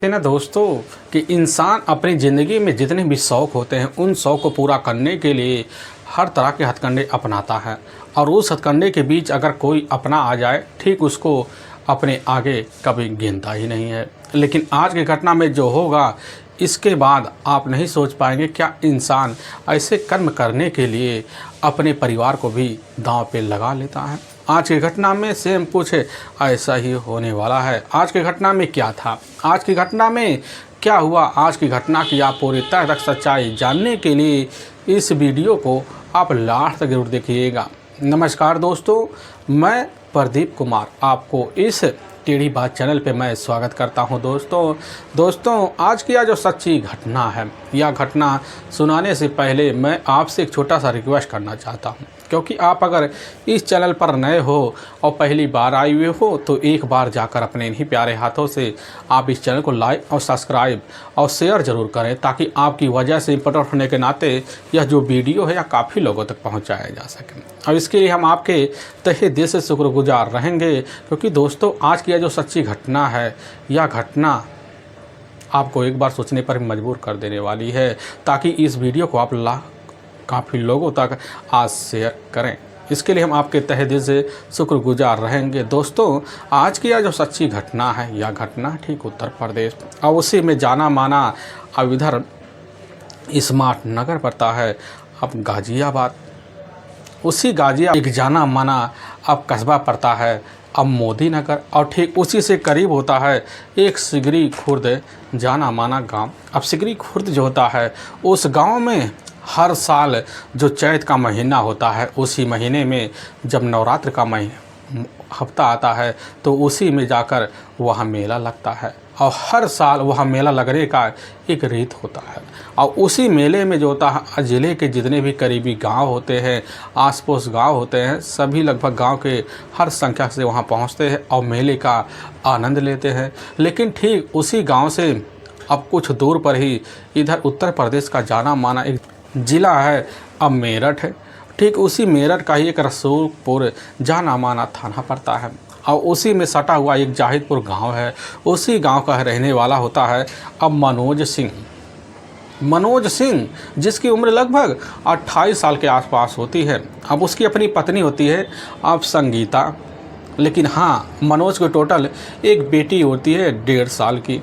है ना दोस्तों कि इंसान अपनी ज़िंदगी में जितने भी शौक़ होते हैं उन शौक़ को पूरा करने के लिए हर तरह के हथकंडे अपनाता है और उस हथकंडे के बीच अगर कोई अपना आ जाए ठीक उसको अपने आगे कभी गिनता ही नहीं है। लेकिन आज की घटना में जो होगा इसके बाद आप नहीं सोच पाएंगे क्या इंसान ऐसे कर्म करने के लिए अपने परिवार को भी दांव पे लगा लेता है। आज की घटना में सेम कुछ ऐसा ही होने वाला है। आज की घटना में क्या था, आज की घटना में क्या हुआ, आज की घटना की आप पूरी तरह तक सच्चाई जानने के लिए इस वीडियो को आप लास्ट तक जरूर देखिएगा। नमस्कार दोस्तों, मैं प्रदीप कुमार आपको इस टेढ़ी बात चैनल पे मैं स्वागत करता हूं। दोस्तों आज की यह जो सच्ची घटना है, यह घटना सुनाने से पहले मैं आपसे एक छोटा सा रिक्वेस्ट करना चाहता हूं, क्योंकि आप अगर इस चैनल पर नए हो और पहली बार आए हुए हो तो एक बार जाकर अपने इन्हीं प्यारे हाथों से आप इस चैनल को लाइक और सब्सक्राइब और शेयर ज़रूर करें, ताकि आपकी वजह से इम्पोर्टेंट होने के नाते यह जो वीडियो है यह काफ़ी लोगों तक पहुंचाया जा सके। और इसके लिए हम आपके तहे दिल से शुक्रगुजार रहेंगे, क्योंकि दोस्तों आज की यह जो सच्ची घटना है, यह घटना आपको एक बार सोचने पर मजबूर कर देने वाली है, ताकि इस वीडियो को आप काफ़ी लोगों तक आज शेयर करें। इसके लिए हम आपके तहे दिल से शुक्रगुजार रहेंगे। दोस्तों आज की यह जो सच्ची घटना है, यह घटना ठीक उत्तर प्रदेश और उसी में जाना माना अब इधर स्मार्ट नगर पड़ता है, अब गाज़ियाबाद। उसी गाज़ियाबाद एक जाना माना अब कस्बा पड़ता है अब मोदी नगर, और ठीक उसी से करीब होता है एक सिगरी खुर्द जाना माना गांव। अब सिगरी खुर्द जो होता है उस गांव में हर साल जो चैत का महीना होता है, उसी महीने में जब नवरात्र का हफ्ता आता है तो उसी में जाकर वहाँ मेला लगता है, और हर साल वहाँ मेला लगने का एक रीत होता है। और उसी मेले में जो होता है ज़िले के जितने भी करीबी गांव होते हैं, आस पड़ोस गांव होते हैं, सभी लगभग गांव के हर संख्या से वहाँ पहुँचते हैं और मेले का आनंद लेते हैं। लेकिन ठीक उसी गांव से अब कुछ दूर पर ही इधर उत्तर प्रदेश का जाना माना एक ज़िला है, अब मेरठ है। ठीक उसी मेरठ का ही एक रसूलपुर जाना माना थाना पड़ता है, और उसी में सटा हुआ एक जाहिदपुर गांव है। उसी गांव का रहने वाला होता है अब मनोज सिंह, जिसकी उम्र लगभग 28 साल के आसपास होती है। अब उसकी अपनी पत्नी होती है अब संगीता। लेकिन हाँ, मनोज को टोटल एक बेटी होती है 1.5 साल की।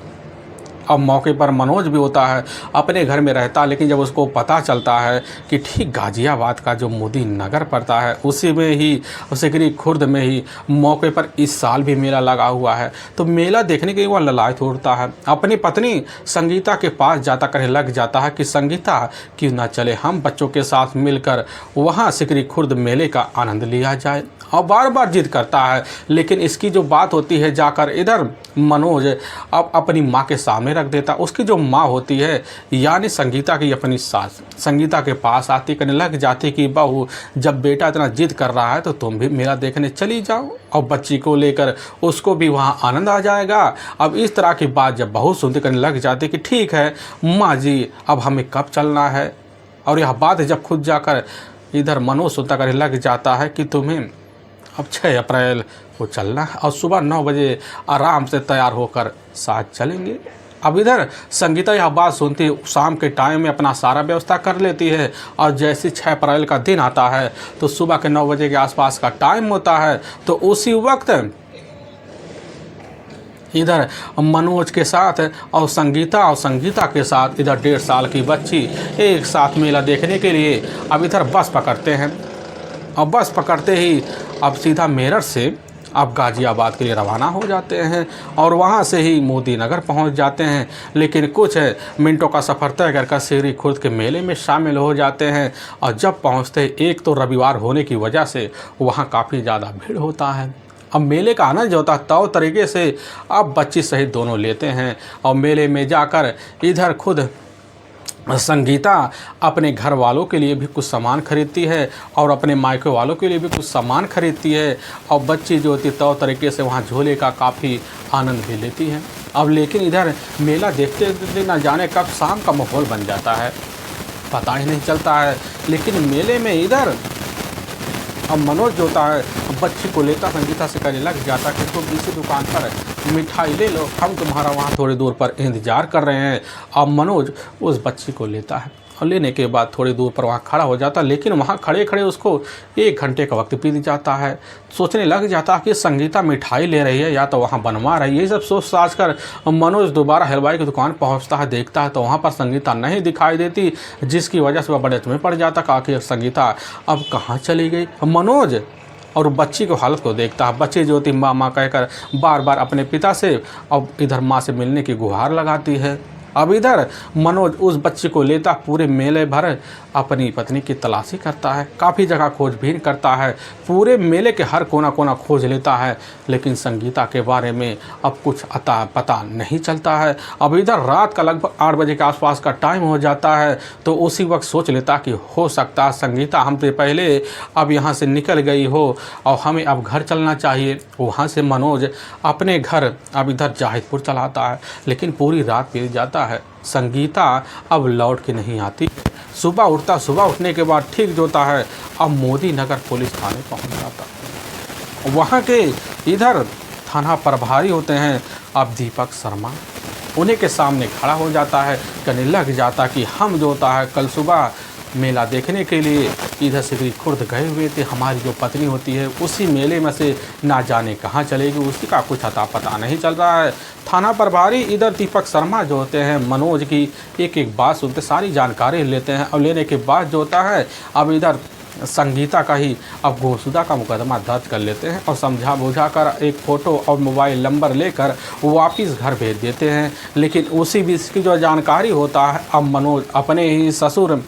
अब मौके पर मनोज भी होता है, अपने घर में रहता, लेकिन जब उसको पता चलता है कि ठीक गाज़ियाबाद का जो मोदी नगर पड़ता है उसी में ही, सिगरी खुर्द में ही मौके पर इस साल भी मेला लगा हुआ है, तो मेला देखने के लिए वह ललायत उड़ता है। अपनी पत्नी संगीता के पास जाता कहने लग जाता है कि संगीता क्यों ना चले हम बच्चों के साथ मिलकर वहाँ सिगरी खुर्द मेले का आनंद लिया जाए, और बार बार जिद करता है। लेकिन इसकी जो बात होती है जाकर इधर मनोज अब अपनी माँ के सामने रख देता। उसकी जो माँ होती है यानी संगीता की अपनी सास, संगीता के पास आती कहने लग जाती कि बहू जब बेटा इतना जिद कर रहा है तो तुम भी मेला देखने चली जाओ, और बच्ची को लेकर उसको भी वहाँ आनंद आ जाएगा। अब इस तरह की बात जब बहू सुनती कहने लग जाती कि ठीक है माँ जी, अब हमें कब चलना है। और यह बात जब खुद जाकर इधर मनोज सुनता कहने लग जाता है कि तुम्हें अब 6 अप्रैल को चलना है और सुबह 9 बजे आराम से तैयार होकर साथ चलेंगे। अब इधर संगीता यह बात सुनती शाम के टाइम में अपना सारा व्यवस्था कर लेती है, और जैसे 6 अप्रैल का दिन आता है तो सुबह के 9 बजे के आसपास का टाइम होता है, तो उसी वक्त इधर मनोज के साथ और संगीता के साथ इधर 1.5 साल की बच्ची एक साथ मेला देखने के लिए अब इधर बस पकड़ते हैं। अब बस पकड़ते ही अब सीधा मेरठ से अब गाज़ियाबाद के लिए रवाना हो जाते हैं, और वहाँ से ही मोदी नगर पहुँच जाते हैं। लेकिन कुछ मिनटों का सफ़र तय कर सिगरी खुर्द के मेले में शामिल हो जाते हैं, और जब पहुँचते एक तो रविवार होने की वजह से वहाँ काफ़ी ज़्यादा भीड़ होता है। अब मेले का आनंद जो होता है तौ तरीके से अब बच्ची सहित दोनों लेते हैं, और मेले में जाकर इधर खुद संगीता अपने घर वालों के लिए भी कुछ सामान खरीदती है और अपने मायके वालों के लिए भी कुछ सामान खरीदती है, और बच्ची जो होती है तौ तरीके से वहाँ झूले का काफ़ी आनंद भी लेती है। अब लेकिन इधर मेला देखते देखते न जाने कब शाम का माहौल बन जाता है, पता ही नहीं चलता है। लेकिन मेले में इधर अब मनोज जो होता है बच्ची को लेता संगीता से कहने लग जाता कि तुम इसी दुकान पर मिठाई ले लो, हम तुम्हारा वहाँ थोड़ी दूर पर इंतज़ार कर रहे हैं। अब मनोज उस बच्ची को लेता है और लेने के बाद थोड़ी दूर पर वहाँ खड़ा हो जाता है, लेकिन वहाँ खड़े खड़े उसको 1 घंटे का वक्त बीत जाता है। सोचने लग जाता है कि संगीता मिठाई ले रही है या तो वहाँ बनवा रही है। ये सब सोच साच कर मनोज दोबारा हलवाई की दुकान पहुँचता है, देखता है तो वहाँ पर संगीता नहीं दिखाई देती, जिसकी वजह से वह बड़े में पड़ जाता कि आखिर संगीता अब कहाँ चली गई। मनोज और बच्ची को हालत को देखता है। बच्ची जो थी माँ माँ कहकर बार बार अपने पिता से अब इधर माँ से मिलने की गुहार लगाती है। अब इधर मनोज उस बच्ची को लेता पूरे मेले भर अपनी पत्नी की तलाशी करता है, काफ़ी जगह खोजबीन करता है, पूरे मेले के हर कोना कोना खोज लेता है, लेकिन संगीता के बारे में अब कुछ अता पता नहीं चलता है। अब इधर रात का लगभग 8 बजे के आसपास का टाइम हो जाता है, तो उसी वक्त सोच लेता कि हो सकता है संगीता हमसे पहले अब यहाँ से निकल गई हो और हमें अब घर चलना चाहिए। वहाँ से मनोज अपने घर अब इधर जाहिदपुर चलाता है, लेकिन पूरी रात बीत जाता है, संगीता अब लौट के नहीं आती। सुबह उठने के बाद ठीक जोता है, अब मोदी नगर पुलिस थाने पहुंच जाता है। वहां के इधर थाना प्रभारी होते हैं अब दीपक शर्मा, उन्हीं के सामने खड़ा हो जाता है, कहने लग जाता कि हम जोता है कल सुबह मेला देखने के लिए इधर से खुर्द गए हुए थे, हमारी जो पत्नी होती है उसी मेले में से ना जाने कहाँ चलेगी, उसी का कुछ अता पता नहीं चल रहा है। थाना प्रभारी इधर दीपक शर्मा जो होते हैं मनोज की एक एक बात सुनते, सारी जानकारी लेते हैं और लेने के बाद जो होता है अब इधर संगीता का ही अब गुमशुदा का मुकदमा दर्ज कर लेते हैं और समझा बुझा कर एक फ़ोटो और मोबाइल नंबर लेकर वापस घर भेज देते हैं। लेकिन उसी बीच की जो जानकारी होता है अब मनोज अपने ही ससुर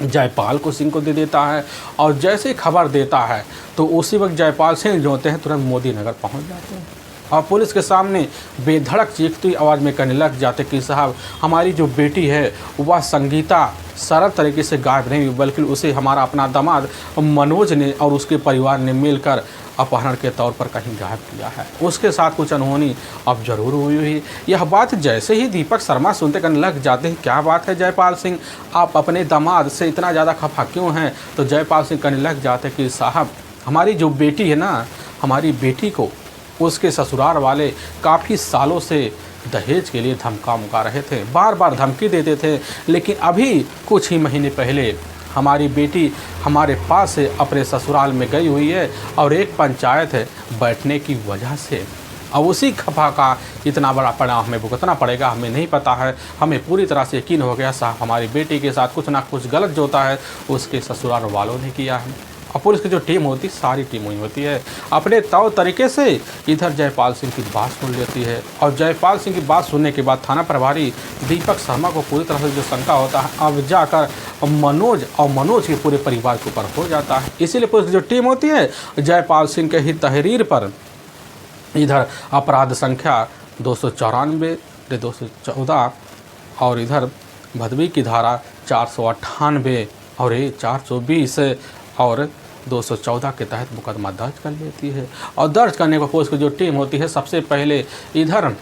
जयपाल को सिंह को दे देता है और जैसे ही खबर देता है तो उसी वक्त जयपाल सिंह जो होते हैं तुरंत मोदी नगर पहुंच जाते हैं और पुलिस के सामने बेधड़क चीखती आवाज़ में कहने लग जाते कि साहब हमारी जो बेटी है वह संगीता सरल तरीके से गायब नहीं हुई, बल्कि उसे हमारा अपना दामाद मनोज ने और उसके परिवार ने मिलकर अपहरण के तौर पर कहीं गायब किया है। उसके साथ कुछ अनहोनी अब जरूर हुई हुई। यह बात जैसे ही दीपक शर्मा सुनते कहने लग जाते हैं क्या बात है जयपाल सिंह, आप अपने दामाद से इतना ज़्यादा खफा क्यों हैं? तो जयपाल सिंह कहने लग जाते कि साहब हमारी जो बेटी है ना, हमारी बेटी को उसके ससुराल वाले काफ़ी सालों से दहेज के लिए धमका मुका रहे थे, बार बार धमकी देते थे, लेकिन अभी कुछ ही महीने पहले हमारी बेटी हमारे पास से अपने ससुराल में गई हुई है और एक पंचायत है बैठने की वजह से अब उसी खफा का इतना बड़ा परिणाम हमें भुगतना पड़ेगा, हमें नहीं पता है। हमें पूरी तरह से यकीन हो गया साहब हमारी बेटी के साथ कुछ ना कुछ गलत जो होता है उसके ससुराल वालों ने किया है। और पुलिस की जो टीम होती है सारी टीम हुई होती है अपने तौर तरीके से इधर जयपाल सिंह की बात सुन लेती है और जयपाल सिंह की बात सुनने के बाद थाना प्रभारी दीपक शर्मा को पूरी तरह से जो शंका होता है अब जाकर मनोज के पूरे परिवार के ऊपर हो जाता है। इसीलिए पुलिस की जो टीम होती है जयपाल सिंह के ही तहरीर पर इधर अपराध संख्या 294, 214 और इधर भदवी की धारा 498 और 420 और 214 के तहत मुकदमा दर्ज कर लेती है। और दर्ज करने को पुलिस की जो टीम होती है सबसे पहले इधर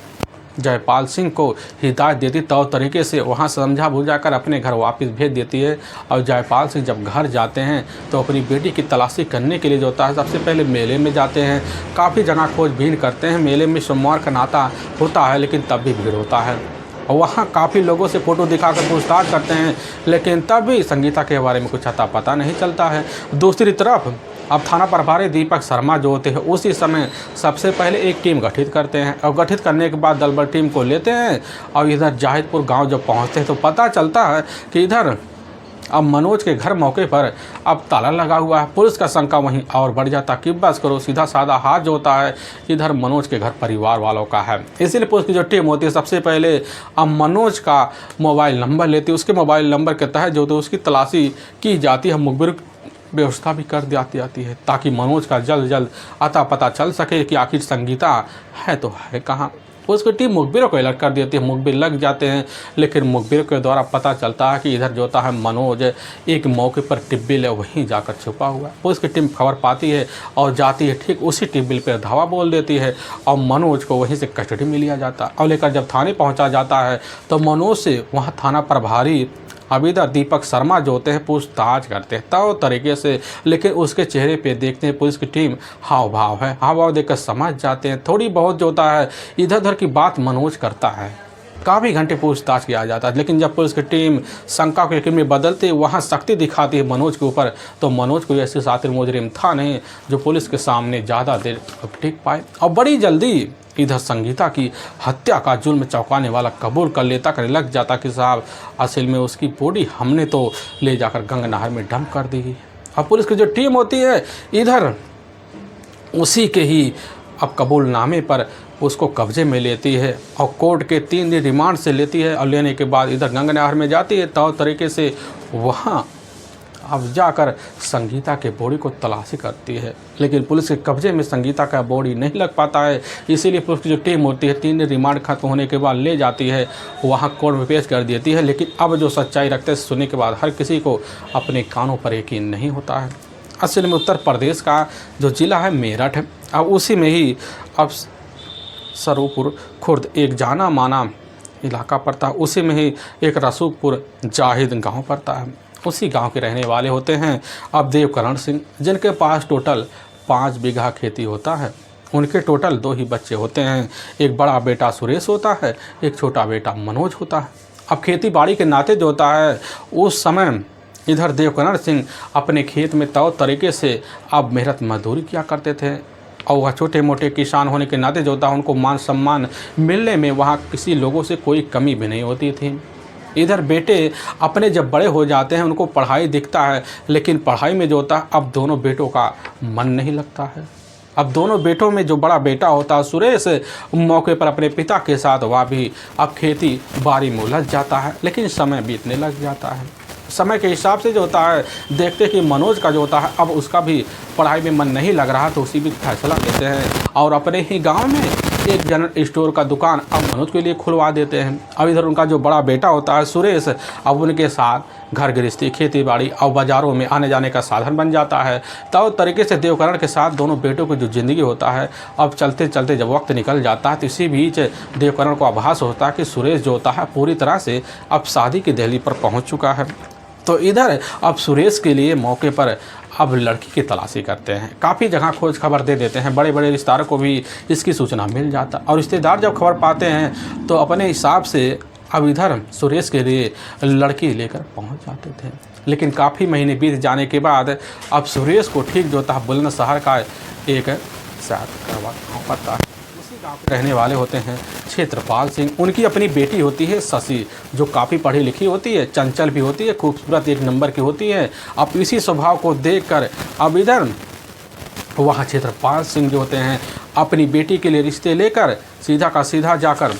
जयपाल सिंह को हिदायत देती तौर तरीके से वहां समझा बुझा कर अपने घर वापस भेज देती है। और जयपाल सिंह जब घर जाते हैं तो अपनी बेटी की तलाशी करने के लिए जो होता है सबसे पहले मेले में जाते हैं, काफ़ी जगह खोजबीन करते हैं। मेले में सोमवार का नाता होता है लेकिन तब भी भीड़ होता है और वहाँ काफ़ी लोगों से फ़ोटो दिखाकर पूछताछ करते हैं, लेकिन तब भी संगीता के बारे में कुछ अता पता नहीं चलता है। दूसरी तरफ अब थाना प्रभारी दीपक शर्मा जो होते हैं उसी समय सबसे पहले एक टीम गठित करते हैं और गठित करने के बाद दल बल टीम को लेते हैं और इधर जाहिदपुर गांव जब पहुंचते हैं तो पता चलता है कि इधर अब मनोज के घर मौके पर अब ताला लगा हुआ है। पुलिस का शंका वहीं और बढ़ जाता कि बस करो सीधा साधा हाथ जो होता है इधर मनोज के घर परिवार वालों का है। इसीलिए पुलिस की जो टीम होती है सबसे पहले अब मनोज का मोबाइल नंबर लेती है, उसके मोबाइल नंबर के तहत जो होती है उसकी तलाशी की जाती है, मुखबिर व्यवस्था भी कर दी जाती है ताकि मनोज का जल्द जल्द अता पता चल सके कि आखिर संगीता है तो है कहाँ। पुलिस की टीम मुखबिरों को अलर्ट कर देती है, मुखबिर लग जाते हैं, लेकिन मुखबिरों के द्वारा पता चलता है कि इधर जो होता है मनोज एक मौके पर टिब्बिल है वहीं जाकर छुपा हुआ है। पुलिस की टीम खबर पाती है और जाती है, ठीक उसी टिब्बिल पर धावा बोल देती है और मनोज को वहीं से कस्टडी में लिया जाता है और लेकर जब थाने पहुँचा जाता है तो मनोज से वहाँ थाना प्रभारी अब इधर दीपक शर्मा जो होते हैं पूछताछ करते हैं तो तरीके से, लेकिन उसके चेहरे पे देखते हैं पुलिस की टीम हाव भाव है, हाव भाव देखकर समझ जाते हैं। थोड़ी बहुत जो होता है इधर उधर की बात मनोज करता है। काफ़ी घंटे पूछताछ किया जाता है, लेकिन जब पुलिस की टीम शंका को यकीन में बदलते वहाँ सख्ती दिखाती है मनोज के ऊपर, तो मनोज कोई ऐसे शातिर मुजरिम था नहीं जो पुलिस के सामने ज़्यादा देर टिक पाए और बड़ी जल्दी इधर संगीता की हत्या का जुल्म चौंकाने वाला कबूल कर लेता, करने लग जाता कि साहब असल में उसकी बॉडी हमने तो ले जाकर गंगा नहर में डंप कर दी। अब पुलिस की जो टीम होती है इधर उसी के ही अब कबूलनामे पर उसको कब्जे में लेती है और कोर्ट के 3 दिन रिमांड से लेती है और लेने के बाद इधर गंगा नहर में जाती है तो तरीके से वहाँ अब जाकर संगीता के बॉडी को तलाशी करती है, लेकिन पुलिस के कब्जे में संगीता का बॉडी नहीं लग पाता है। इसीलिए पुलिस की जो टीम होती है 3 दिन रिमांड खत्म होने के बाद ले जाती है, वहाँ कोर्ट में पेश कर देती है। लेकिन अब जो सच्चाई रखते सुनने के बाद हर किसी को अपने कानों पर यकीन नहीं होता है। असल में उत्तर प्रदेश का जो ज़िला है मेरठ है, अब उसी में ही अब सरूपुर खुर्द एक जाना माना इलाका पड़ता है, उसी में ही एक रसूखपुर जाहिद गांव पड़ता है। उसी गांव के रहने वाले होते हैं अब देवकरण सिंह, जिनके पास टोटल 5 बीघा खेती होता है। उनके टोटल 2 ही बच्चे होते हैं, एक बड़ा बेटा सुरेश होता है, एक छोटा बेटा मनोज होता है। अब खेती बाड़ी के नाते जो होता है उस समय इधर देवकरण सिंह अपने खेत में तौर तरीके से अब मेहनत मजदूरी किया करते थे और वह छोटे मोटे किसान होने के नाते जो होता है उनको मान सम्मान मिलने में वहाँ किसी लोगों से कोई कमी भी नहीं होती थी। इधर बेटे अपने जब बड़े हो जाते हैं उनको पढ़ाई दिखता है, लेकिन पढ़ाई में जो होता है अब दोनों बेटों का मन नहीं लगता है। अब दोनों बेटों में जो बड़ा बेटा होता है सुरेश मौके पर अपने पिता के साथ वह भी अब खेती बाड़ी में उलझ जाता है, लेकिन समय बीतने लग जाता है। समय के हिसाब से जो होता है देखते कि मनोज का जो होता है अब उसका भी पढ़ाई में मन नहीं लग रहा, तो उसी भी फैसला लेते हैं और अपने ही गांव में एक जनरल स्टोर का दुकान अब मनोज के लिए खुलवा देते हैं। अब इधर उनका जो बड़ा बेटा होता है सुरेश अब उनके साथ घर गृहस्थी खेती बाड़ी और बाज़ारों में आने जाने का साधन बन जाता है। तो तरीके से देवकरण के साथ दोनों बेटों की जो ज़िंदगी होता है अब चलते चलते जब वक्त निकल जाता है तो इसी बीच देवकरण को आभास होता है कि सुरेश जो होता है पूरी तरह से अब शादी की दहलीज पर पहुँच चुका है। तो इधर अब सुरेश के लिए मौके पर अब लड़की की तलाशी करते हैं, काफ़ी जगह खोज खबर दे देते हैं, बड़े बड़े रिश्तेदारों को भी इसकी सूचना मिल जाता और रिश्तेदार जब खबर पाते हैं तो अपने हिसाब से अब इधर सुरेश के लिए लड़की लेकर पहुंच जाते थे। लेकिन काफ़ी महीने बीत जाने के बाद अब सुरेश को ठीक जो था बुलंदशहर का एक शायद करवा पड़ता है। उसी गाँव के रहने वाले होते हैं क्षेत्रपाल सिंह, उनकी अपनी बेटी होती है शशि जो काफ़ी पढ़ी लिखी होती है, चंचल भी होती है, खूबसूरत 1 नंबर की होती है। अब इसी स्वभाव को देखकर अब इधर वहाँ क्षेत्रपाल सिंह जो होते हैं अपनी बेटी के लिए रिश्ते लेकर सीधा का सीधा जाकर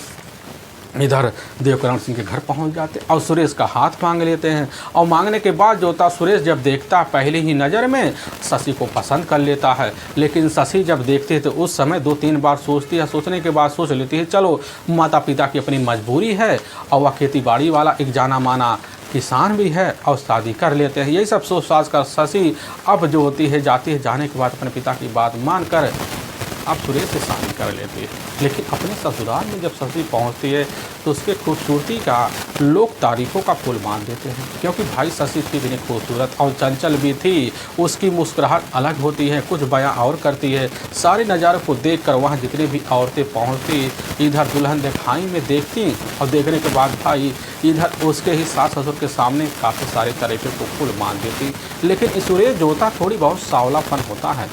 इधर देवकरण सिंह के घर पहुंच जाते और सुरेश का हाथ मांग लेते हैं। और मांगने के बाद जो होता सुरेश जब देखता पहले ही नज़र में शशि को पसंद कर लेता है, लेकिन शशि जब देखते हैं तो उस समय 2-3 बार सोचती है, सोचने के बाद सोच लेती है चलो माता पिता की अपनी मजबूरी है और वह खेती बाड़ी वाला एक जाना माना किसान भी है और शादी कर लेते हैं। यही सब सोच साज कर शशि अब जो होती है जाती है, जाने के बाद अपने पिता की बात मान कर अब सुरेश से शादी कर लेती है। लेकिन अपने ससुराल में जब शशि पहुंचती है तो उसके खूबसूरती का लोग तारीफ़ों का पुल बांध देते हैं, क्योंकि भाई शशि इतनी खूबसूरत और चंचल भी थी, उसकी मुस्कुराहट अलग होती है, कुछ बयां और करती है। सारे नज़ारों को देखकर वहाँ जितनी भी औरतें पहुँचती इधर दुल्हन दिखाई में देखती और देखने के बाद भाई इधर उसके ही सास ससुर के सामने काफ़ी सारे तरीक़े को पुल बांध देती। लेकिन सुरेश जो होता थोड़ी बहुत सावलापन होता है,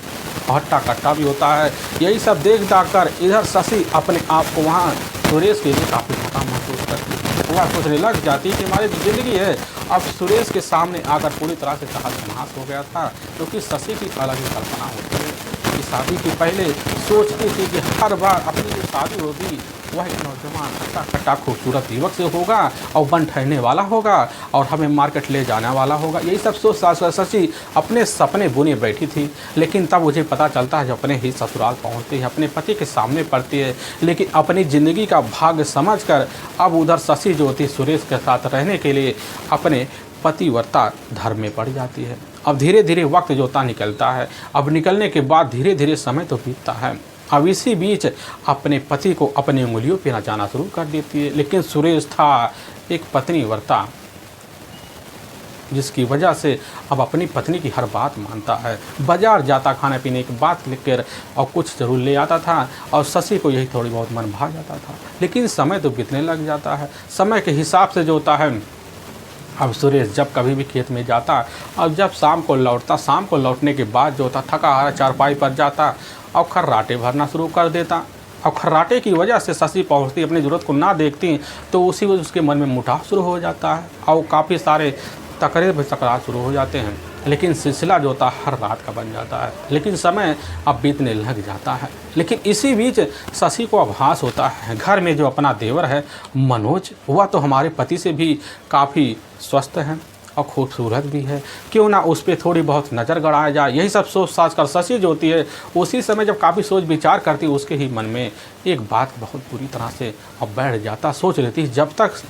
हट्टा कट्टा भी होता है। यही सब देख दाख कर इधर शशि अपने आप को वहाँ सुरेश के लिए काफ़ी थका महसूस करती है। वह सोचने लग जाती है कि हमारी जो ज़िंदगी है अब सुरेश के सामने आकर पूरी तरह से तहस नहस हो गया था, क्योंकि शशि की अलग ही कल्पना होती है कि शादी के पहले सोचती थी कि हर बार अपनी जो शादी होगी वह एक नौजवान हट्टा कट्टा खूबसूरत युवक से होगा और बन ठहरने वाला होगा और हमें मार्केट ले जाने वाला होगा। यही सब सोच शशि अपने सपने बुने बैठी थी। लेकिन तब मुझे पता चलता है जब अपने ही ससुराल पहुंचती है, अपने पति के सामने पड़ती है, लेकिन अपनी ज़िंदगी का भाग्य समझकर अब उधर शशि जो होती सुरेश के साथ रहने के लिए अपने पतिव्रता धर्म में पड़ जाती है। अब धीरे धीरे वक्त जो होता निकलता है, अब निकलने के बाद धीरे धीरे समय तो बीतता है। अब इसी बीच अपने पति को अपनी उंगलियों पे नचाना शुरू कर देती है। लेकिन सुरेश था एक पत्नीव्रता, जिसकी वजह से अब अपनी पत्नी की हर बात मानता है। बाजार जाता खाने पीने की बात लेकर और कुछ ज़रूर ले आता था और शशि को यही थोड़ी बहुत मन भा जाता था। लेकिन समय तो बीतने लग जाता है। समय के हिसाब से जो होता है, अब सुरेश जब कभी भी खेत में जाता और जब शाम को लौटता, शाम को लौटने के बाद जो होता थका हारा चारपाई पर जाता और खर्राटे भरना शुरू कर देता। और खर्राटे की वजह से शशि पहुँचती अपनी ज़रूरत को ना देखती तो उसी वजह उसके मन में मुटाव शुरू हो जाता है और काफ़ी सारे तकरे भी तकरार शुरू हो जाते हैं। लेकिन सिलसिला जो होता है हर रात का बन जाता है। लेकिन समय अब बीतने लग जाता है। लेकिन इसी बीच शशि को आभास होता है घर में जो अपना देवर है मनोज, वह तो हमारे पति से भी काफ़ी स्वस्थ है और खूबसूरत भी है, क्यों ना उस पर थोड़ी बहुत नज़र गड़ाया जाए। यही सब सोच साच कर शशि जो होती है उसी समय जब काफ़ी सोच विचार करती है, उसके ही मन में एक बात बहुत बुरी तरह से अब बैठ जाता। सोच लेती है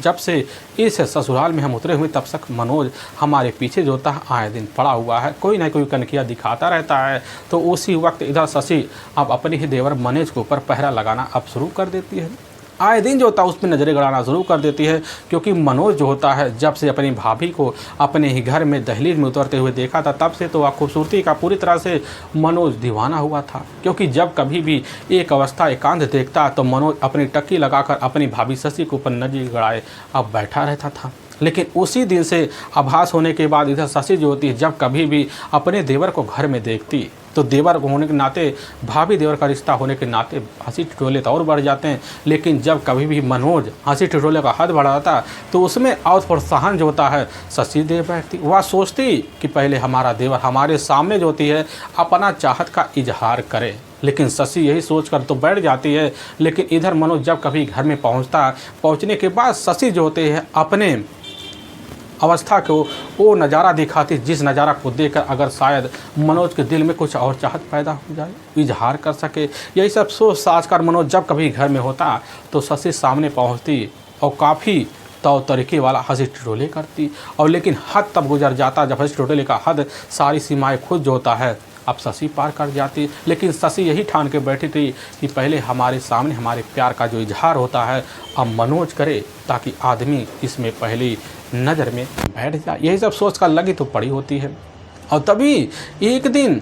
जब से इस ससुराल में हम उतरे हुए तब तक मनोज हमारे पीछे जो होता है आए दिन पड़ा हुआ है, कोई ना कोई कनकिया दिखाता रहता है। तो उसी वक्त इधर शशि अब अपने ही देवर मनोज के ऊपर पहरा लगाना अब शुरू कर देती है। आए दिन जो होता है उस पर नज़रें गड़ाना शुरू कर देती है, क्योंकि मनोज जो होता है जब से अपनी भाभी को अपने ही घर में दहलीज में उतरते हुए देखा था तब से तो वह खूबसूरती का पूरी तरह से मनोज दीवाना हुआ था। क्योंकि जब कभी भी एक अवस्था एकांत देखता तो मनोज अपनी टक्की लगाकर अपनी भाभी शशि के ऊपर नजर गड़ाए अब बैठा रहता था। लेकिन उसी दिन से आभास होने के बाद इधर शशि जो होती है जब कभी भी अपने देवर को घर में देखती तो देवर होने के नाते, भाभी देवर का रिश्ता होने के नाते हंसी ठिठोले तो और बढ़ जाते हैं। लेकिन जब कभी भी मनोज हंसी ठिठोले का हद बढ़ाता तो उसमें और प्रोत्साहन जो होता है शशि दे बैठती। वह सोचती कि पहले हमारा देवर हमारे सामने जो होती है अपना चाहत का इजहार करे। लेकिन शशि यही सोचकर तो बैठ जाती है। लेकिन इधर मनोज जब कभी घर में पहुंचने के बाद शशि जो होते हैं अपने अवस्था को वो नज़ारा दिखाती जिस नज़ारा को देखकर अगर शायद मनोज के दिल में कुछ और चाहत पैदा हो जाए, इजहार कर सके। यही सब सोच साच कर मनोज जब कभी घर में होता तो शशि सामने पहुंचती और काफ़ी तौर तरीके वाला हंसी ठिठोले करती। और लेकिन हद तब गुजर जाता जब हंसी ठिठोले का हद सारी सीमाएँ खुद जो होता है अब शशि पार कर जाती। लेकिन शशि यही ठान के बैठी थी कि पहले हमारे सामने हमारे प्यार का जो इजहार होता है अब मनोज करे, ताकि आदमी इसमें पहली नज़र में बैठ जाए। यही सब सोच कर लगी तो पड़ी होती है। और तभी एक दिन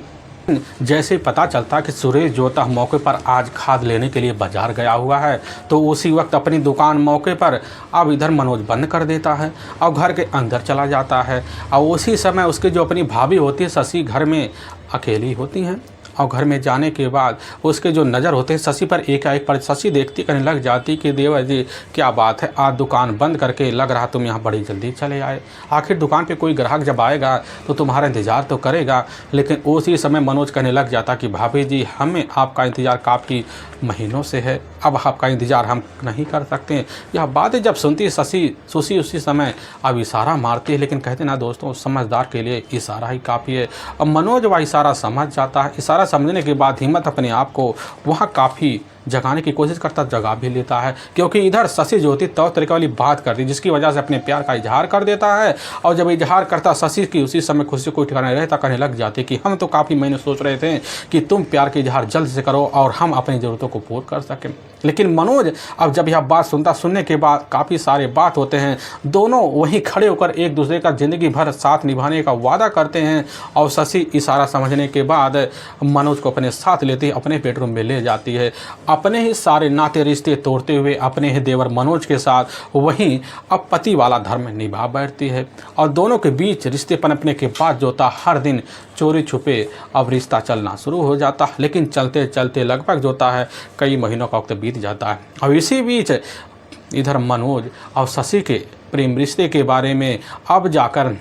जैसे पता चलता कि सुरेश जो होता मौके पर आज खाद लेने के लिए बाजार गया हुआ है तो उसी वक्त अपनी दुकान मौके पर अब इधर मनोज बंद कर देता है और घर के अंदर चला जाता है। और उसी समय उसकी जो अपनी भाभी होती है शशि घर में अकेली होती हैं और घर में जाने के बाद उसके जो नज़र होते हैं शशि पर एकाएक पर शशि देखती करने लग जाती कि देवर जी क्या बात है, आज दुकान बंद करके लग रहा तुम यहाँ बड़ी जल्दी चले आए। आखिर दुकान पे कोई ग्राहक जब आएगा तो तुम्हारा इंतज़ार तो करेगा। लेकिन उसी समय मनोज कहने लग जाता कि भाभी जी हमें आपका इंतज़ार काफ़ी महीनों से है, अब आपका इंतज़ार हम नहीं कर सकते। यह बातें जब सुनती शशि उसी समय अब इशारा मारती है। लेकिन कहते ना दोस्तों समझदार के लिए इशारा ही काफ़ी है। अब मनोज वह इशारा समझ जाता है। इशारा समझने के बाद हिम्मत अपने आप को वहाँ काफ़ी जगाने की कोशिश करता, जगा भी लेता है। क्योंकि इधर शशि जो होती तौर तरीके वाली बात करती जिसकी वजह से अपने प्यार का इजहार कर देता है। और जब इजहार करता शशि की उसी समय खुशी कोई ठिकाना रहता कहने लग जाती कि हम तो काफ़ी महीने सोच रहे थे कि तुम प्यार के इजहार जल्द से करो और हम अपनी ज़रूरतों को पूर्ण कर सकें। लेकिन मनोज अब जब यह बात सुनने के बाद काफ़ी सारे बात होते हैं, दोनों वहीं खड़े होकर एक दूसरे का ज़िंदगी भर साथ निभाने का वादा करते हैं। और शशि इशारा समझने के बाद मनोज को अपने साथ लेती है, अपने बेडरूम में ले जाती है। अपने ही सारे नाते रिश्ते तोड़ते हुए अपने ही देवर मनोज के साथ वहीं अब पति वाला धर्म निभा बैठती है। और दोनों के बीच रिश्ते पनपने के बाद जो था हर दिन चोरी छुपे अब रिश्ता चलना शुरू हो जाता है। लेकिन चलते चलते लगभग जो होता है कई महीनों का वक्त बीत जाता है। और इसी बीच इधर मनोज और शशि के प्रेम रिश्ते के बारे में अब जाकर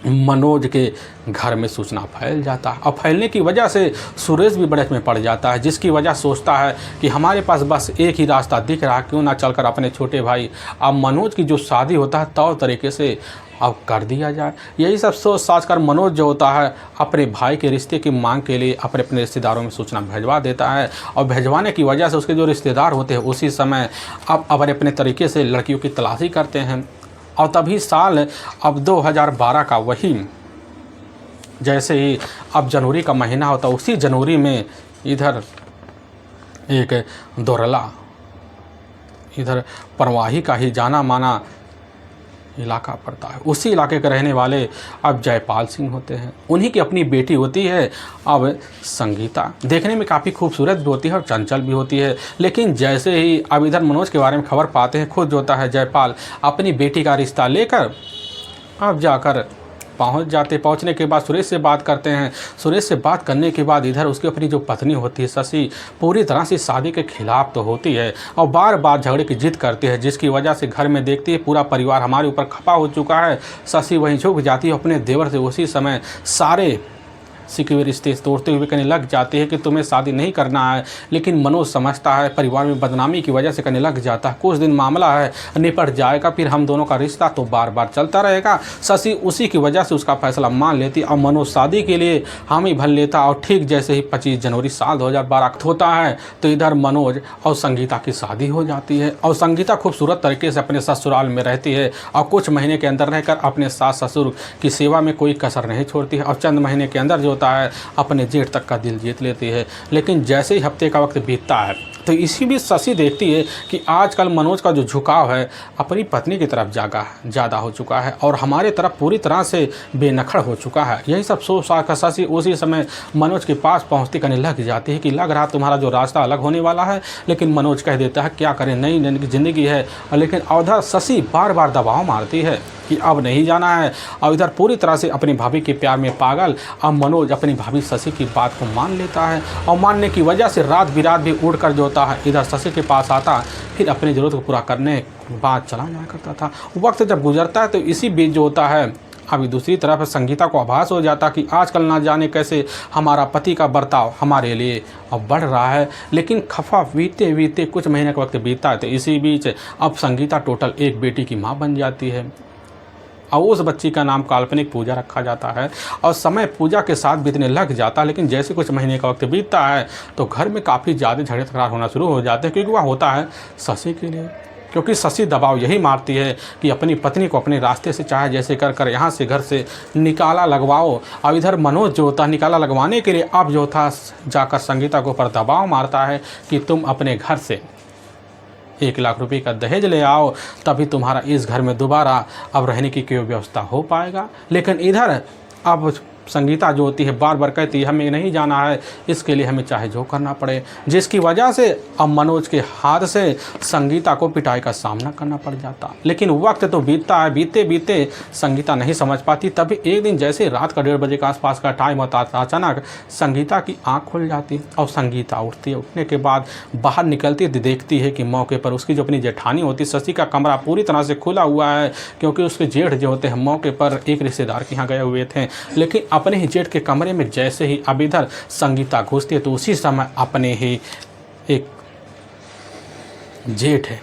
मनोज के घर में सूचना फैल जाता है और फैलने की वजह से सुरेश भी बड़े में पड़ जाता है, जिसकी वजह सोचता है कि हमारे पास बस एक ही रास्ता दिख रहा है, क्यों ना चलकर अपने छोटे भाई अब मनोज की जो शादी होता है तौर तरीके से अब कर दिया जाए। यही सब सोच साच कर मनोज जो होता है अपने भाई के रिश्ते की मांग के लिए अपने अपने रिश्तेदारों में सूचना भिजवा देता है और भिजवाने की वजह से उसके जो रिश्तेदार होते हैं उसी समय अब अपने अपने तरीके से लड़कियों की तलाशी करते हैं। और तभी साल अब 2012 का वही जैसे ही अब जनवरी का महीना होता उसी जनवरी में इधर एक दोरला इधर परवाही का ही जाना माना इलाका पड़ता है। उसी इलाके के रहने वाले अब जयपाल सिंह होते हैं। उन्हीं की अपनी बेटी होती है अब संगीता। देखने में काफ़ी खूबसूरत भी होती है और चंचल भी होती है, लेकिन जैसे ही अब इधर मनोज के बारे में खबर पाते हैं खुद जो होता है जयपाल अपनी बेटी का रिश्ता लेकर अब जाकर पहुंच जाते। पहुंचने के बाद सुरेश से बात करते हैं। सुरेश से बात करने के बाद इधर उसकी अपनी जो पत्नी होती है शशि पूरी तरह से शादी के खिलाफ तो होती है और बार बार झगड़े की जिद करती है, जिसकी वजह से घर में देखती है पूरा परिवार हमारे ऊपर खपा हो चुका है। शशि वहीं झुक जाती है अपने देवर से उसी समय सारे सिके हुए रिश्ते तोड़ते हुए कहने लग जाते हैं कि तुम्हें शादी नहीं करना है, लेकिन मनोज समझता है परिवार में बदनामी की वजह से कहने लग जाता है कुछ दिन मामला है निपट जाएगा, फिर हम दोनों का रिश्ता तो बार बार चलता रहेगा। शशि उसी की वजह से उसका फैसला मान लेती और मनोज शादी के लिए हामी भर लेता। और ठीक जैसे ही 25 जनवरी साल 2012 होता है तो इधर मनोज और संगीता की शादी हो जाती है और संगीता खूबसूरत तरीके से अपने ससुराल में रहती है और कुछ महीने के अंदर रहकर अपने सास ससुर की सेवा में कोई कसर नहीं छोड़ती है और चंद महीने के अंदर जो होता है अपने जेठ तक का दिल जीत लेती है। लेकिन जैसे ही हफ्ते का वक्त बीतता है तो इसी बीच शशि देखती है कि आजकल मनोज का जो झुकाव है अपनी पत्नी की तरफ ज़्यादा हो चुका है और हमारे तरफ पूरी तरह से बेनखड़ हो चुका है। यही सब सोच कर शशि उसी समय मनोज के पास पहुंचती करने लग जाती है कि लग रहा तुम्हारा जो रास्ता अलग होने वाला है, लेकिन मनोज कह देता है क्या करें नई ज़िंदगी है। लेकिन उधर शशि बार बार दबाव मारती है कि अब नहीं जाना है और इधर पूरी तरह से अपनी भाभी के प्यार में पागल अब मनोज अपनी भाभी शशि की बात को मान लेता है और मानने की वजह से रात बिरात भी उड़ कर जो होता है इधर शशि के पास आता, फिर अपनी ज़रूरत को पूरा करने के बाद चला जाया करता था। वक्त जब गुजरता है तो इसी बीच जो होता है अभी दूसरी तरफ संगीता को आभास हो जाता कि आजकल ना जाने कैसे हमारा पति का बर्ताव हमारे लिए अब बढ़ रहा है। लेकिन खफा बीते बीते कुछ महीने का वक्त बीतता है तो इसी बीच अब संगीता टोटल एक बेटी की माँ बन जाती है और उस बच्ची का नाम काल्पनिक पूजा रखा जाता है और समय पूजा के साथ बीतने लग जाता है। लेकिन जैसे कुछ महीने का वक्त बीतता है तो घर में काफ़ी ज़्यादा झगड़े तकरार होना शुरू हो जाते हैं, क्योंकि वह होता है शशि के लिए। क्योंकि शशि दबाव यही मारती है कि अपनी पत्नी को अपने रास्ते से चाहे जैसे कर कर यहाँ से घर से निकाला लगवाओ। और इधर मनोज जो होता है निकाला लगवाने के लिए अब जो था जाकर संगीता के ऊपर दबाव मारता है कि तुम अपने घर से 1 लाख रुपए का दहेज ले आओ, तभी तुम्हारा इस घर में दोबारा अब रहने की कोई व्यवस्था हो पाएगा। लेकिन इधर अब संगीता जो होती है बार बार कहती है हमें नहीं जाना है, इसके लिए हमें चाहे जो करना पड़े, जिसकी वजह से अब मनोज के हाथ से संगीता को पिटाई का सामना करना पड़ जाता। लेकिन वक्त तो बीतता है, बीते बीते संगीता नहीं समझ पाती। तभी एक दिन जैसे रात का 1:30 बजे के आसपास का टाइम होता था, अचानक संगीता की आँख खुल जाती और संगीता उठती है। उठने के बाद बाहर निकलती देखती है कि मौके पर उसकी जो अपनी जेठानी होती शशि का कमरा पूरी तरह से खुला हुआ है, क्योंकि उसके जेठ जो होते हैं मौके पर एक रिश्तेदार के यहाँ गए हुए थे। लेकिन अपने ही जेठ के कमरे में जैसे ही अब इधर संगीता घुसती है तो उसी समय अपने ही एक जेठ है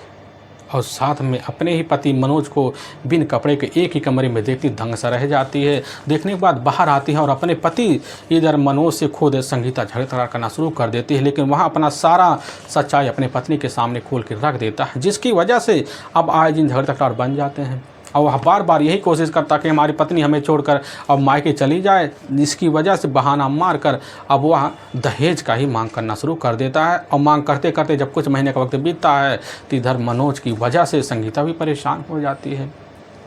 और साथ में अपने ही पति मनोज को बिन कपड़े के एक ही कमरे में देखती दंग सा रह जाती है। देखने के बाद बाहर आती है और अपने पति इधर मनोज से खुद संगीता झगड़ा तकरार करना शुरू कर देती है। लेकिन वहाँ अपना सारा सच्चाई अपने पत्नी के सामने खोल के रख देता है, जिसकी वजह से अब आए दिन झगड़ा तकरार बन जाते हैं। और वह बार बार यही कोशिश करता कि हमारी पत्नी हमें छोड़कर अब मायके चली जाए, जिसकी वजह से बहाना मारकर अब वह दहेज का ही मांग करना शुरू कर देता है। और मांग करते करते जब कुछ महीने का वक्त बीतता है तो इधर मनोज की वजह से संगीता भी परेशान हो जाती है।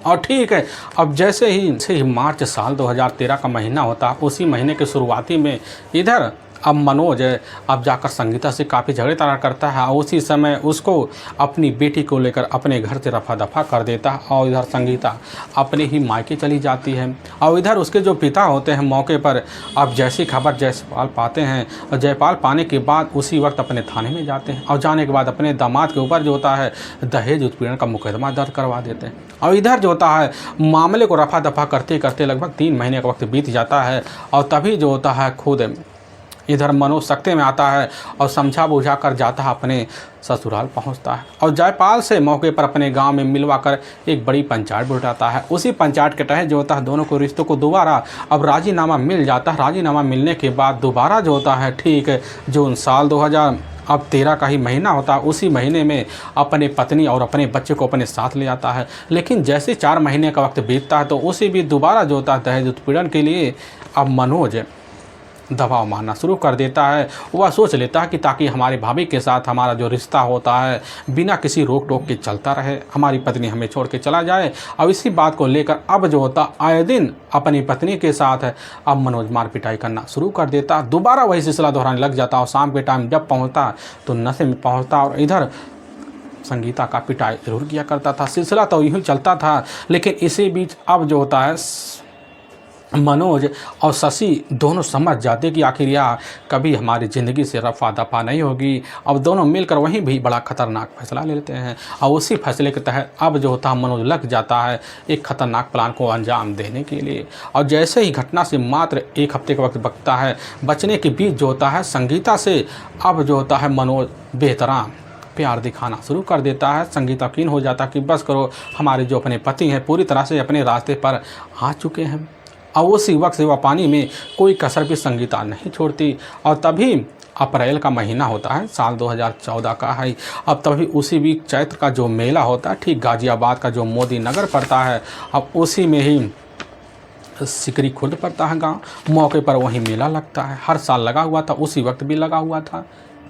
और ठीक है, अब जैसे ही मार्च साल 2013 का महीना होता है, उसी महीने के शुरुआती में इधर अब मनोज अब जाकर संगीता से काफ़ी झगड़े तगड़ा करता है और उसी समय उसको अपनी बेटी को लेकर अपने घर से रफा दफा कर देता है और इधर संगीता अपने ही मायके चली जाती है। और इधर उसके जो पिता होते हैं मौके पर अब जैसी खबर जयपाल पाते हैं और जयपाल पाने के बाद उसी वक्त अपने थाने में जाते हैं और जाने के बाद अपने दामाद के ऊपर जो होता है दहेज उत्पीड़न का मुकदमा दर्ज करवा देते हैं। और इधर जो होता है मामले को रफा दफा करते करते लगभग 3 महीने का वक्त बीत जाता है और तभी जो होता है खुद इधर मनोज सख्ते में आता है और समझा बुझा कर जाता है अपने ससुराल पहुंचता है और जयपाल से मौके पर अपने गांव में मिलवा कर एक बड़ी पंचायत बुलाता है। उसी पंचायत के तहत जो होता है दोनों को रिश्तों को दोबारा अब राजीनामा मिल जाता है। राजीनामा मिलने के बाद दोबारा जो होता है ठीक जून साल 2013 का ही महीना होता है, उसी महीने में अपने पत्नी और अपने बच्चे को अपने साथ ले आता है। लेकिन जैसे 4 महीने का वक्त बीतता है तो उसी भी दोबारा जो होता है दहेज उत्पीड़न के लिए अब मनोज दबाव मारना शुरू कर देता है। वह सोच लेता है कि ताकि हमारी भाभी के साथ हमारा जो रिश्ता होता है बिना किसी रोक टोक के चलता रहे, हमारी पत्नी हमें छोड़ के चला जाए। और इसी बात को लेकर अब जो होता आए दिन अपनी पत्नी के साथ अब मनोज मार पिटाई करना शुरू कर देता। दोबारा वही सिलसिला दोहराने लग जाता और शाम के टाइम जब पहुँचता तो नशे में पहुँचता और इधर संगीता का पिटाई जरूर किया करता था। सिलसिला तो यूँ चलता था। लेकिन इसी बीच अब जो होता है मनोज और शशि दोनों समझ जाते कि आखिर यह कभी हमारी ज़िंदगी से रफा दफा नहीं होगी। अब दोनों मिलकर वहीं भी बड़ा खतरनाक फैसला ले लेते हैं और उसी फैसले के तहत अब जो होता है मनोज लग जाता है एक खतरनाक प्लान को अंजाम देने के लिए। और जैसे ही घटना से मात्र 1 हफ्ते का वक्त बचता है, बचने के बीच जो होता है संगीता से अब जो होता है मनोज बेहतराम प्यार दिखाना शुरू कर देता है। संगीता यकीन हो जाता कि बस करो, हमारे जो अपने पति हैं पूरी तरह से अपने रास्ते पर आ चुके हैं। और उसी वक्त से वह पानी में कोई कसर भी संगीता नहीं छोड़ती। और तभी अप्रैल का महीना होता है, साल 2014 का है। अब तभी उसी भी चैत्र का जो मेला होता है ठीक गाजियाबाद का जो मोदी नगर पड़ता है, अब उसी में ही सिकरी खुर्द पड़ता है गाँव। मौके पर वहीं मेला लगता है, हर साल लगा हुआ था, उसी वक्त भी लगा हुआ था।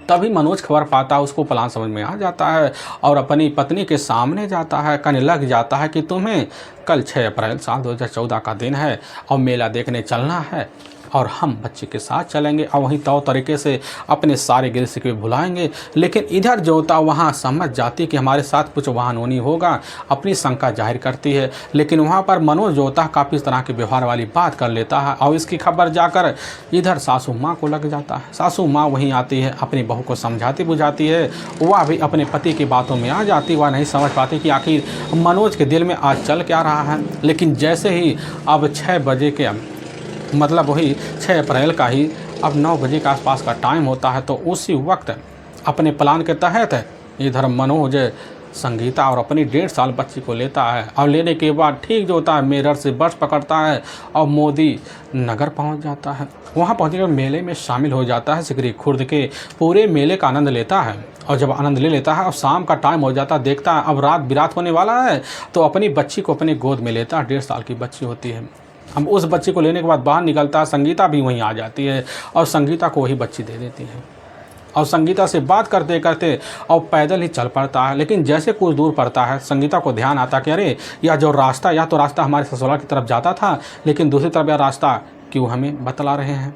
तभी मनोज खबर पाता है, उसको प्लान समझ में आ जाता है और अपनी पत्नी के सामने जाता है, कहने लग जाता है कि तुम्हें कल 6 अप्रैल साल 2014 का दिन है और मेला देखने चलना है और हम बच्चे के साथ चलेंगे और वहीं तौर तरीके से अपने सारे गिले शिकवे भुलाएंगे। लेकिन इधर जो होता वहाँ समझ जाती कि हमारे साथ कुछ वाहनोनी होगा, अपनी शंका जाहिर करती है। लेकिन वहाँ पर मनोज जो होता काफ़ी तरह के व्यवहार वाली बात कर लेता है और इसकी खबर जाकर इधर सासू माँ को लग जाता है। सासू माँ वहीं आती है, अपनी बहू को समझाती बुझाती है। वह भी अपने पति की बातों में आ जाती, वह नहीं समझ पाती कि आखिर मनोज के दिल में आज चल क्या रहा है। लेकिन जैसे ही अब 6 बजे के मतलब वही 6 अप्रैल का ही अब 9 बजे के आसपास का टाइम होता है, तो उसी वक्त अपने प्लान के तहत इधर मनोज संगीता और अपनी 1.5 साल बच्ची को लेता है और लेने के बाद ठीक जो होता है मेरठ से बस पकड़ता है और मोदी नगर पहुंच जाता है। वहां पहुंचने के मेले में शामिल हो जाता है, सिकरी खुर्द के पूरे मेले का आनंद लेता है। और जब आनंद ले लेता है और शाम का टाइम हो जाता है, देखता है अब रात बिरात होने वाला है, तो अपनी बच्ची को अपनी गोद में लेता है। 1.5 साल की बच्ची होती है। हम उस बच्ची को लेने के बाद बाहर निकलता है, संगीता भी वहीं आ जाती है और संगीता को वही बच्ची दे देती है और संगीता से बात करते करते और पैदल ही चल पड़ता है। लेकिन जैसे कुछ दूर पड़ता है, संगीता को ध्यान आता कि अरे यह जो रास्ता, या तो रास्ता हमारे ससुराल की तरफ जाता था, लेकिन दूसरी तरफ यह रास्ता क्यों हमें बतला रहे हैं।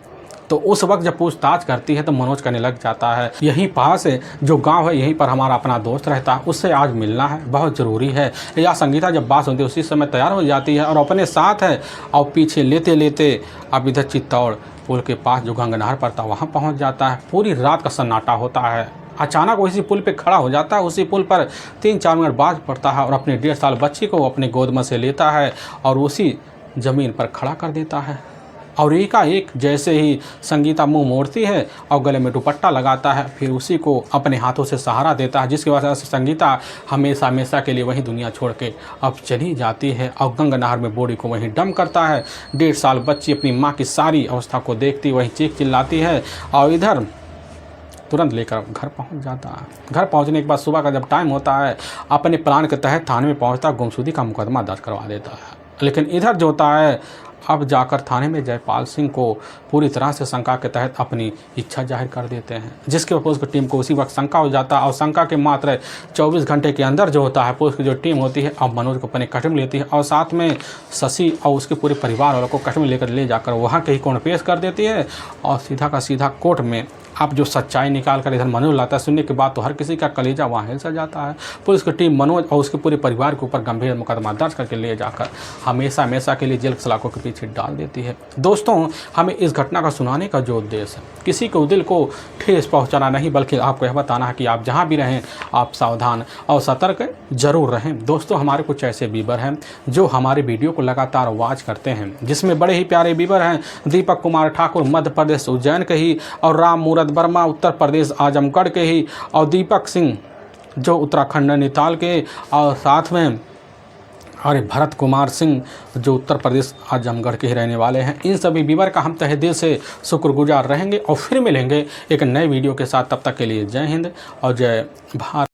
तो उस वक्त जब पूछताछ करती है तो मनोज कहने लग जाता है यहीं पास है जो गांव है, यहीं पर हमारा अपना दोस्त रहता है, उससे आज मिलना है, बहुत ज़रूरी है। या संगीता जब बात सुनती है उसी समय तैयार हो जाती है और अपने साथ है और पीछे लेते लेते अब इधर चित्तौड़ पुल के पास जो गंगनहर पड़ता है वहाँ पहुँच जाता है। पूरी रात का सन्नाटा होता है। अचानक उसी पुल पे खड़ा हो जाता है। उसी पुल पर 3-4 मिनट बाद पड़ता है और अपने 1.5 साल बच्ची को अपने गोद में से लेता है और उसी ज़मीन पर खड़ा कर देता है। और एकाएक जैसे ही संगीता मुंह मोड़ती है और गले में दुपट्टा लगाता है, फिर उसी को अपने हाथों से सहारा देता है, जिसकी वजह से संगीता हमेशा हमेशा के लिए वहीं दुनिया छोड़ के अब चली जाती है और गंगनहर में बॉडी को वहीं डंप करता है। 1.5 साल बच्ची अपनी माँ की सारी अवस्था को देखती वहीं चीख चिल्लाती है और इधर तुरंत लेकर घर पहुंच जाता है। घर पहुंचने के बाद सुबह का जब टाइम होता है, अपने प्लान के तहत थाने में पहुंचता, गुमशुदगी का मुकदमा दर्ज करवा देता है। लेकिन इधर जो होता है अब जाकर थाने में जयपाल सिंह को पूरी तरह से शंका के तहत अपनी इच्छा जाहिर कर देते हैं, जिसके ऊपर उसकी टीम को उसी वक्त शंका हो जाता है और शंका के मात्र 24 घंटे के अंदर जो होता है पुलिस की जो टीम होती है अब मनोज को अपने कस्टडी में लेती है और साथ में शशि और उसके पूरे परिवार वालों को कस्टडी में लेकर ले जाकर वहाँ के ही कोर्ट पेश कर देती है और सीधा का सीधा कोर्ट में अब जो सच्चाई निकाल कर इधर मनोज लाता है। सुनने के बाद तो हर किसी का कलेजा वहाँ हिल सा जाता है। पुलिस की टीम मनोज और उसके पूरे परिवार के ऊपर गंभीर मुकदमा दर्ज करके ले जाकर हमेशा हमेशा के लिए जेल की सलाखों के पीछे डाल देती है। दोस्तों, हमें इस घटना का सुनाने का जो उद्देश्य है किसी को दिल को ठेस पहुँचाना नहीं, बल्कि आपको यह बताना है कि आप जहाँ भी रहें आप सावधान और सतर्क जरूर रहें। दोस्तों, हमारे कुछ ऐसे व्यूअर हैं जो हमारे वीडियो को लगातार वॉच करते हैं, जिसमें बड़े ही प्यारे व्यूअर हैं दीपक कुमार ठाकुर मध्य प्रदेश उज्जैन के ही, और राम मूरत वर्मा उत्तर प्रदेश आजमगढ़ के ही, और दीपक सिंह जो उत्तराखंड नैनीताल के, और साथ में भरत कुमार सिंह जो उत्तर प्रदेश आजमगढ़ के ही रहने वाले हैं। इन सभी व्यूअर का हम तहे दिल से शुक्रगुजार रहेंगे और फिर मिलेंगे एक नए वीडियो के साथ। तब तक के लिए जय हिंद और जय भारत।